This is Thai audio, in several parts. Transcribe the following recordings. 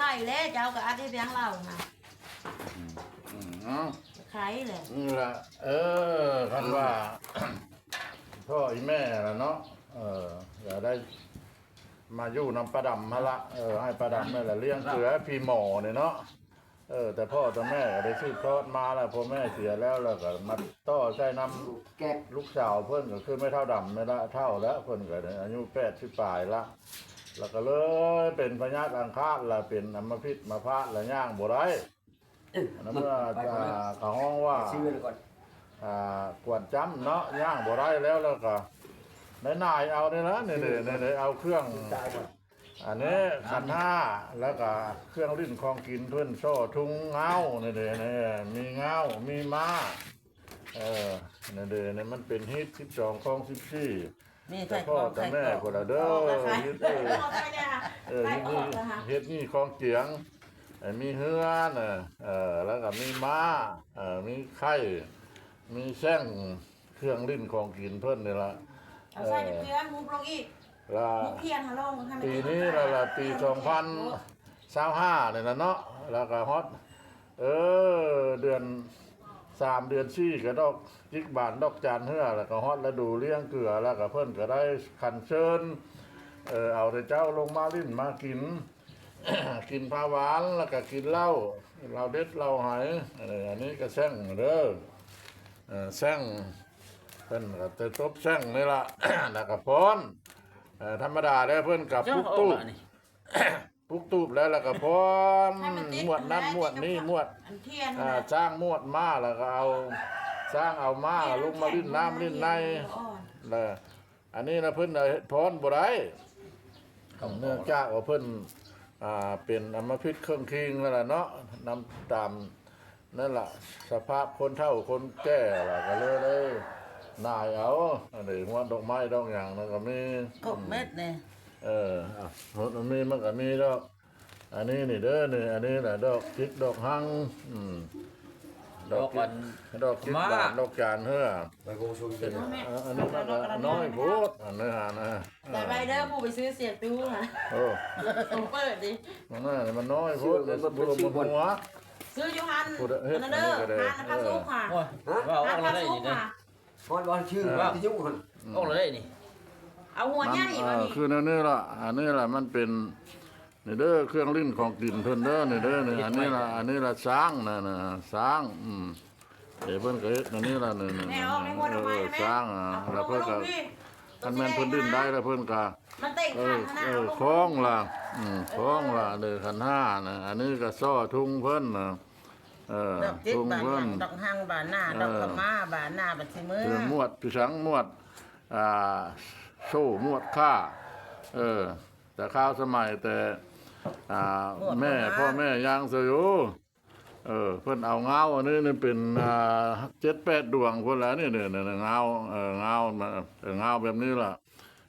ล่แล้วเจ้าก็อัดให้เพียงเราค่ะ เนาะ ใครเลย นี่ละคันว่า พ่ออีแม่ละเนาะอย่าได้มาอยู่นำประดำมาละให้ประดำนี่แหละเลี้ยงเสือพี่หมอเนี่ยเนาะแต่พ่อแต่แม่ก็ได้ซื้อทอดมาแล้วพ่อแม่เสียแล้วก็มาต่อใช้น้ำ แก๊ก ลูกสาวเพิ่นก็คือไม่เท่าดำไม่ละเท่าแล้วเพิ่นก็อายุ80ปลายละแล้วก็เลยเป็นพญาติอังคารละเป็นอัมพฤกษ์มาพาดละย่างบ่ได้นั่นเมื่อเขาห้องว่า ชื่อเลยก่อน กวดจ้ำเนาะย่างบ่ได้แล้วก็นายเอาเนี่ยนะเนี่ยเอาเครื่อง ตายก่อน อันนี้ขันห้าแล้วก็เครื่องลิ้นของกินเพื่อนโซ่ทุงเงาเนี่ยมีเงามีม้าเนี่ยมันเป็นฮิต12ของ14 นี่ แต่ ใส่ พ่อแต่แม่คนละเด้อฮิตเฮ็ดนี่ของเกียงมีเฮือนแล้วก็มีม้ามีไข่มีแช่งเครื่องลิ้นของกินเพิ่นนี่ละ เอาใส่เกลือมุบลงอีก ละ มุบเพียนฮะลง ปีนี้ละปี2025เนี่ยนะเนาะแล้วก็ฮอตเดือน3เดือน4ก็ดอกจิกบานดอกจานเฮือแล้วก็ฮอตแล้วดูเลี้ยงเกลือแล้วก็เพิ่นก็ได้ขันเชิญเอาแต่เจ้าลงมาลิ้นมากิน กินผ้าหวานแล้วก็กินเหล้าเราเด็ดเราหายอันนี้ก็แซงเด้อแซงเพิ่นก็จะตบแซงนี่ล่ะ แล้วก็พรธรรมดาแล้วเพิ่นกับปุ๊กตู้ปุ๊กตู้แล้วก็พรมวดนั้นมวดนี้มวด อันเทียน จ้างมวดมาแล้วก็เอาสร้างเอามาลงมาลิ้นน้ำลิ้นในแล้วอันนี้นะเพิ่นพรบ่ได้เนื่องจากว่าเพิ่นเป็นอัมพฤกษ์เครื่องคิงนั่นแหละเนาะนำตามนั่นแหละสภาพคนเฒ่าคนแก่ล่ะก็เลยนายเอาอันนี้หัวดอกไม้ดอกอย่างนั่นก็มี กบเม็ดเนี่ย มันมีมันก็มีดอกอันนี้นี่เด้อนี่อันนี้แหละดอกจิกดอกหังดอกจิกบานดอกจานเฮือ ไปโกชง เป็นอันนี้มันก็น้อยโพดอันนี้หานะ แต่ใบเด้อผู้ไปซื้อเสียตู้ค่ะ โอ้ ผมเปิดดิ มันน้อยโพดมันบ่ลงบนหัว ซื้อยูฮันนั่นเด้อฮันพาซุกค่ะ ว่า ฮั เอา น เล พาย ซุก นี่ ค่ะ บอลชื่อที่ยุ่งคน เอาเลยนี่ เอาหัวใหญ่มานี่ คืออันนี้ล่ะอันนี้ล่ะมันเป็นนี่เด้อเครื่องลิ้นของกินเพิ่นเด้อนี่เด้อนี่อันนี้ล่ะช้างน่ะช้างเพิ่นก็เฮ็ดอันนี้ล่ะนี่ช้างแล้วเพิ่นก็คันแม่นเพิ่นดิ้นได้แล้วเพิ่นก็ มันเต่งขันขนาด คล้องล่ะคล้องล่ะเด้อขันห้าน่ะอันนี้ก็ซ้อทุ่งเพิ่นน่ะดอกจิก ทุ่ง บาน เพิ่น ดอกหังบานหน้าดอกกระมาบานหน้าบัดสิมือ คือมวดพี่สังมวดโซ่มวดข้าแต่ข้าวสมัยแต่แม่พ่อแม่ยังเสียอยู่เพิ่นเอาเงาอันนี้นี่เป็น7-8ดวงเพิ่นแล้วนี่เนี่ยเงาเงาเงาแบบนี้ล่ะ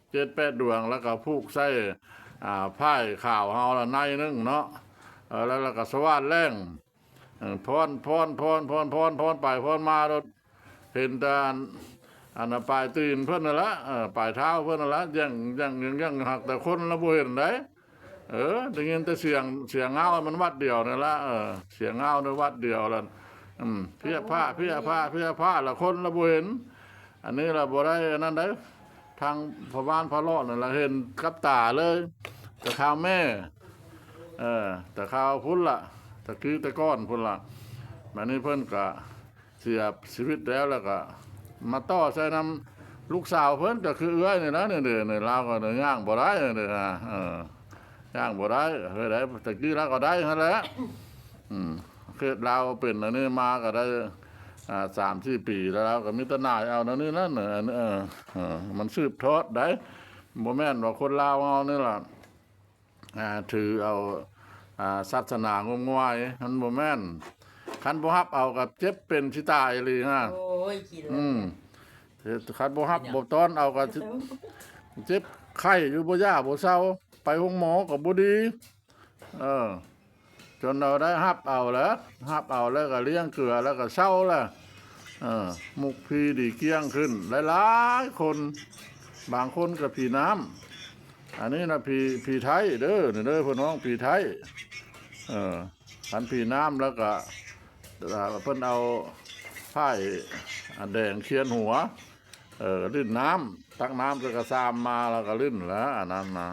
7-8ดวงแล้วก็ผูกใส่พายข่าวเฮาละในนึงเนาะแล้วก็สว่านแรงพรไปพรมารถเห็นแต่อันปลายตีนเพิ่นนั่นละปลายเท้าเพิ่นนั่นละยังหักแต่คนละบ่เห็นได้ได้ยินแต่เสียงเงามันวัดเดียวนั่นละเสียงเงาในวัดเดียวแล้วเพี้ยผ้าละคนละบ่เห็นอันนี้ละบ่ได้นั่นได้ทางพระบ้านพระเลาะนั่นละเห็นกับตาเลยแต่ข้าวแม่แต่ข้าวพุ่นละตะกี้ตะก้อนพุ่นละบัดนี้เพิ่นก็เสียชีวิตแล้วก็มาต่อใส่น้ำลูกสาวเพิ่นก็คือเอื้อยนี่นะเนี่ยเราก็ย่างบ่ได้เนี่ยย่างบ่ได้เฮ้ยได้ตะกี้เราก็ได้นั่นแหละคือเราเป็นอันนี้มาก็ได้3-4 ปีแล้วเราก็มีแตนายเอานั่นนี่นั่นมันสืบทอดได้บ่แม่นว่าคนลาวเอานี่ล่ะถือเอาศาสนางมงวยมันบ่แม่นคันบ่ฮับเอากับเจ็บเป็นสิตายเลยฮะ โอ้ยกิน คันบ่ฮับบ่ต้อนเอากับเจ็บไข้อยู่บ่ย่าบ่เศร้าไปโรงหมอก็บ่ดีจนเราได้ฮับเอาแล้วก็เลี้ยงเกลือแล้วก็เศร้าแล้วมุกพีดีเกี้ยงขึ้นหลายๆคนบางคนก็ผีน้ำอันนี้นะผีไทยเด้อเพิ่นน้องผีไทย ขันผีน้ำแล้วก็เพิ่นเอาผ้าอันแดงเคียนหัวลื่นน้ำตักน้ำก็กระซามมาแล้วก็ลื่นแล้วอันนั้นนะ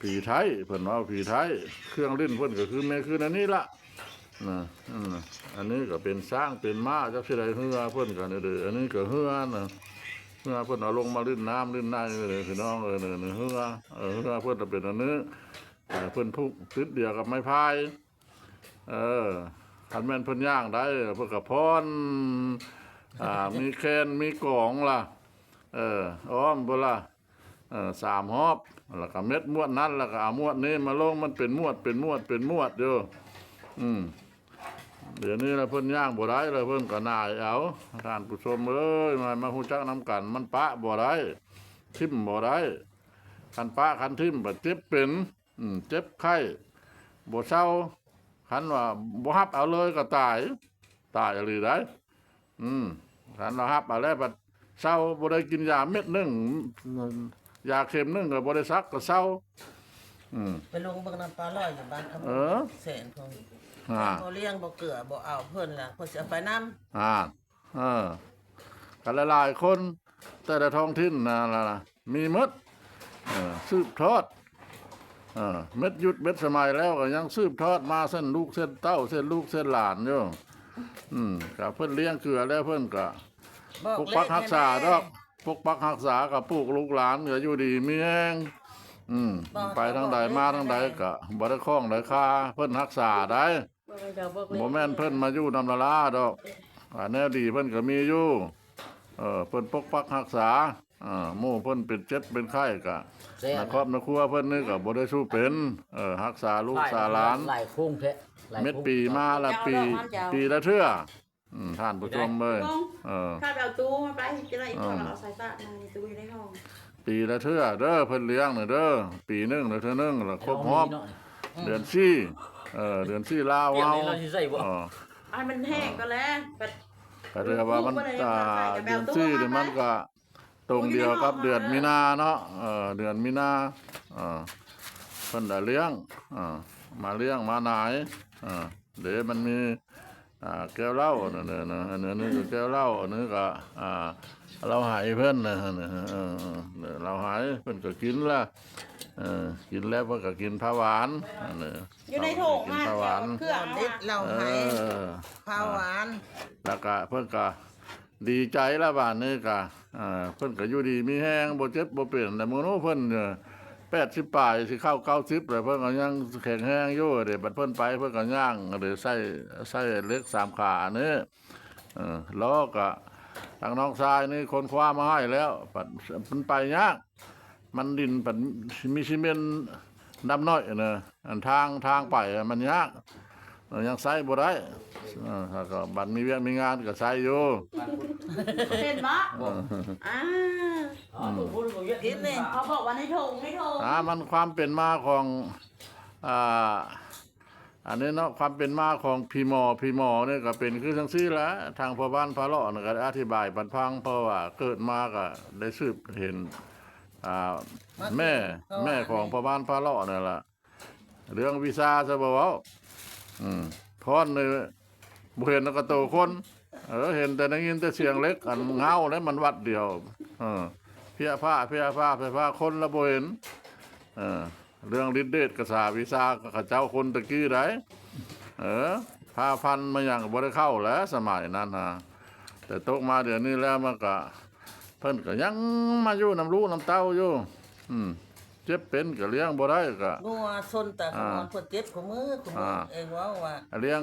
ผีไทยเพิ่นว่าผีไทยเครื่องเล่นเพิ่นก็คือแม่คืออันนี้ละนะอันนี้ก็เป็นสร้างเป็นม้าจักสิได้เฮือเพิ่นก็นี่เด้ออันนี้ก็เฮือนะเฮือเพิ่นเอาลงมาลื่นน้ำลื่นน้ำนี่เลยพี่น้องเฮือเฮือเพิ่นจะเป็นอันนี้เพิ่นทุกติดเดียวกับไม้พายคันแม่นเพิ่นย่างได้เพิ่นก็พรมีแคนมีกองล่ะอ้อมบ่ล่ะ3 หอบแล้วก็เม็ดมวดนั้นแล้วก็เอามวดนี้มาลงมันเป็นมวดอยู่เดี๋ยวนี้เราเพิ่นย่างบ่ได้เลยเพิ่นก็นายเอาท่านผู้ชมเอ้ยมาฮู้จักนำกันมันปะบ่ได้ทิ่มบ่ได้คันปะคันทิ่มบ่เจ็บเป็นเจ็บไข้บ่เศร้าคันว่าบ่ฮับเอาเลยก็ตายอีหลีได้คันเราฮับเอาแล้วบัดเศร้าบ่ได้กินยาเม็ดนึงยาเข็มนึงก็บ่ได้ซักก็เศร้าไปลงเบิ่งน้ำปลาลอยอยู่บ้านเขาแสนพงเขาเลี้ยงบ่เกลือบ่เอาเพิ่นล่ะเพิ่นสิเอาไปน้ำกันหลายๆคนแต่ละท้องถิ่นนะมีหมดสืบทอดเม็ดยุดเม็ดสมัยแล้วก็ยังสืบทอดมาเส้นลูกเส้นเต้าเส้นลูกเส้นหลานอยู่กับเพิ่นเลี้ยงเกลือแล้วเพิ่นก็ปกปักรักษาดอกปกปักรักษากับปลูกลูกหลานก็อยู่ดีมีแรงไปทางใดมาทางใดก็บ่ได้คล้องได้คาเพิ่นรักษาได้บ่แม่นเพิ่นมาอยู่นำละลาดอกแนวดีเพิ่นก็มีอยู่เพิ่นปกปักรักษาหมู่เพิ่นเป็นเจ็บเป็นไข้ก็ในครอบครัวเพิ่นนี่ก็บ่ได้สู้เป็นรักษาลูกษาหลานหลายโค้งแท้เม็ดปีมาละปีละเทื่อท่านผู้ชมเอ้ยถ้าไปเอาตู้มาไปจะได้อีกคนเอาสายฟ้ามาในตู้อยู่ในห้องปีละเทื่อเด้อเพิ่นเลี้ยงเด้อปีนึงเทื่อนึงแล้วครบรอบเดือน4เดือน4ลาวเฮาให้มันแห้งก็แล้วก็เรียกว่ามันเดือน4นี่มันก็ตรงเดียวกับเดือนมีนาเนาะเดือนมีนาเพิ่นได้เลี้ยงมาเลี้ยงมาหนายเดี๋ยวมันมีแก้วเหล้าอันนี้ก็แก้วเหล้าอันนี้ก็เราหายเพิ่นเราหายเพิ่นก็กินละกินแล้วเพิ่นก็กินผ้าหวานอยู่ในถุงกินผ้าหวานเครื่องเราหายผ้าหวานแล้วก็เพิ่นก็ดีใจละบาดนี้ก็เพิ่นก็อยู่ดีมีแห้งบ่เจ็บบ่เป็นแต่มื้อนู้นเพิ่น80 ปลายสิเข้า90แล้วเพิ่นก็ยังแข็งแรงอยู่เด้บัดเพิ่นไปเพิ่นก็ย่างเด้ใส่เล็ก3 ขานี่ล้อก็ทางน้องชายนี่คนคว้ามาให้แล้วปัดมันไปยากมันดินปัดมีซีเมนต์ดำน้อยอันทางไปมันยากยังใส่บ่ได้ก็บัดมีเวียกมีงานก็ใส่อยู่เป็นบ่กินนี่เขาบอกว่าในถุงมันความเป็นมาของอันนี้เนาะความเป็นมาของพี่หมอเนี่ยก็เป็นคือทั้งซี่แหละทางพ่อบ้านพระเลาะก็อธิบายบรรพังเพราะว่าเกิดมาก็ได้สืบเห็นแม่ของพ่อบ้านพระเลาะนั่นแหละเรื่องวิชาซะบ่เว้าพรนี่บ่เห็นแล้วก็โตคนเห็นแต่ได้ยินแต่เสียงเล็กอันเงาแล้วมันวัดเดียวเพียผ้าคนละบ่เห็นเรื่องฤทธิ์เดชกษาวิชากับเจ้าคนตะกี้ได้พาพันมาอย่างบ่ได้เข้าแล้วสมัยนั้นแต่ตกมาเดี๋ยวนี้แล้วมันก็เพิ่นก็ยังมาอยู่น้ำลูกน้ำเต้าอยู่เจ็บเป็นก็เลี้ยงบ่ได้ก็งัวซนแต่งัวเพิ่นเจ็บของมือเองว่าเลี้ยง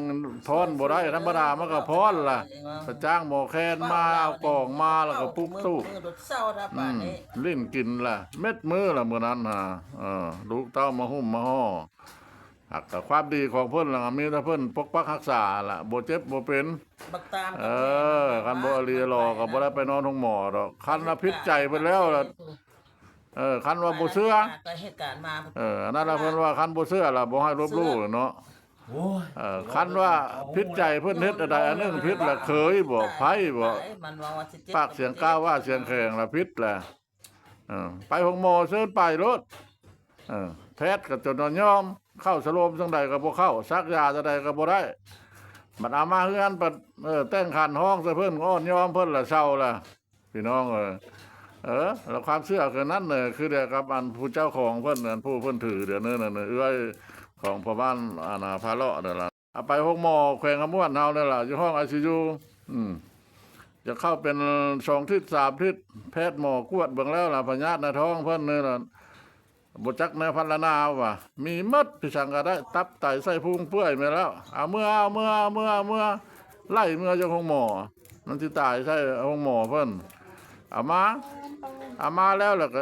พรบ่ได้ธรรมดามันก็พรล่ะไปจ้างหมอแคนมาเอากล่องมาแล้วก็ปุ๊บตู้ลิ้นกินล่ะเม็ดมือล่ะมื้อนั้นลูกเต้ามาหุ้มมาห่อ หักแต่ความดีของเพิ่นล่ะมีแต่เพิ่นปกปักรักษาล่ะบ่เจ็บบ่เป็น บักตาม คันบ่อรีรอก็บ่ได้ไปนอนโรงหมอดอกคันว่าพิษใจเพิ่นแล้วล่ะคันว่าบ่เชื่อ ก็เหตุการณ์มา อันนั้นล่ะเพิ่นว่าคันบ่เชื่อล่ะบ่ให้ลบหลู่เนาะ โอ้ย คันว่าพิษใจเพิ่นเฮ็ดอะไรอันหนึงพิษละเคยบ่ไผบ่ มันว่าว่าสิจ็บ ปากเสียงก้าวว่าเสียงแข็งละพิษแหละไปห้องหมอเชิญไปรถแพทย์ก็จนยอมเข้าสโลมจังใดก็บ่เข้าซักยาจังใดก็บ่ได้มันเอามาเฮือนปัดแต่งขันห้องซะเพิ่นอ้อนยอมเพิ่นละเศร้าละพี่น้องแล้วความเชื่อคือนั้นเนี่ยคือเดียวกับอันผู้เจ้าของเพิ่นอันผู้เพิ่นถือเดี๋ยวนี้นั่นเอื้อยของพ่อบ้านอาณาพาเลาะนั่นล่ะเอาไปห้องหมอแขวงขมวนเฮานั่นล่ะอยู่ห้อง ICU จะเข้าเป็น2 ทิศ 3 ทิศแพทย์หมอกวดเบิ่งแล้วล่ะพยาธิในท้องเพิ่นนี่ล่ะบ่จักแนวพันละนาว่ะมีหมดพี่สังก็ได้ตับไตไส้พุงเปื่อยมาแล้วเอาเมื่อไล่เมื่อจากห้องหมอมันสิตายใช่ห้องหมอเพิ่นเอามาแล้วก็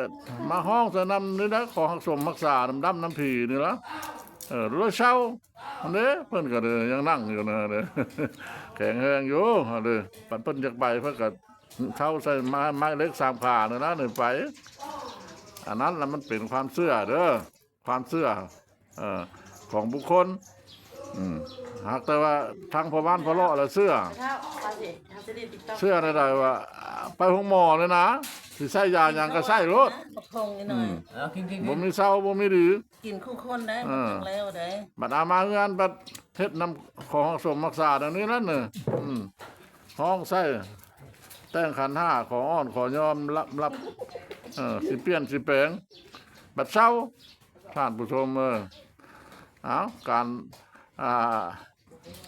มาห้องสนำนี่นะของสมรักษาดำน้ำผีนี่ละแล้วเช้าอันนี้เพิ่นก็ยังนั่งอยู่นะเด้ แข็งแรงอยู่เด้ปันเพิ่นจากไปเพิ่นก็เท้าใส่ไม้เล็ก3 ขาเนี่ยนะนี่ไปอันนั้นแล้วมันเป็นความเชื่อเด้อความเชื่อของบุคคลหากแต่ว่าทางพ่อบ้านพ่อเลาะแล้วเชื่อในใดว่าไปห้องหมอเลยนะสิใช้ยาหยังก็ใช้รถ บักทงนิดหน่อย เอากิน บ่มีเศร้าบ่มีดี กินคู่คนได้มันแล้วได้ บัดเอามาเฮือนบัดเฮ็ดน้ำของสมรักษาดังนี้นั่นน่ะห้องใส่แต่งขัน5ขออ้อนขอยอมรับสิเปลี่ยนสิแปลงบัดเช้าท่านผู้ชมเอาการ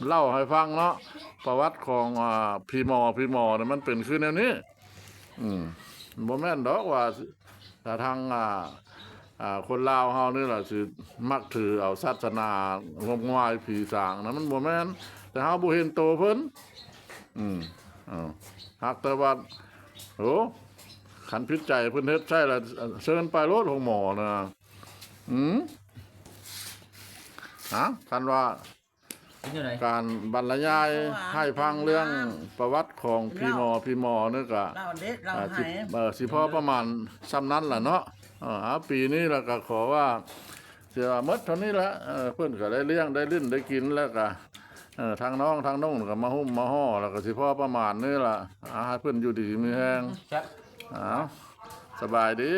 เล่าให้ฟังเนาะประวัติของพี่หมอเนี่ยมันเป็นคือแนวนี้บ่แม่นดอกว่าแต่ทางคนลาวเฮานี่ล่ะสิมักถือเอาศาสนางมงายผีสางนะมันบ่แม่นแต่เฮาบ่เห็นโตเพิ่นหากแต่ว่าขันพิษใจเพิ่นเฮ็ดใช่ละเชิญไปรถของหมอนะคันว่าการบรรยายให้ฟังเรื่องประวัติของพี่หมอนี่ก็ เราเด็ดเราหาย สิพอประมาณซ้ำนั้นล่ะเนาะปีนี้แล้วก็ขอว่าเสียหมดเท่านี้ละเพิ่นก็ได้เลี้ยงได้ลิ้นได้กินแล้วก็ทางน้องก็มาหุ้มมาห่อแล้วก็สิพอประมาณนี้ล่ะให้เพิ่นอยู่ดีมีแฮงสบายดี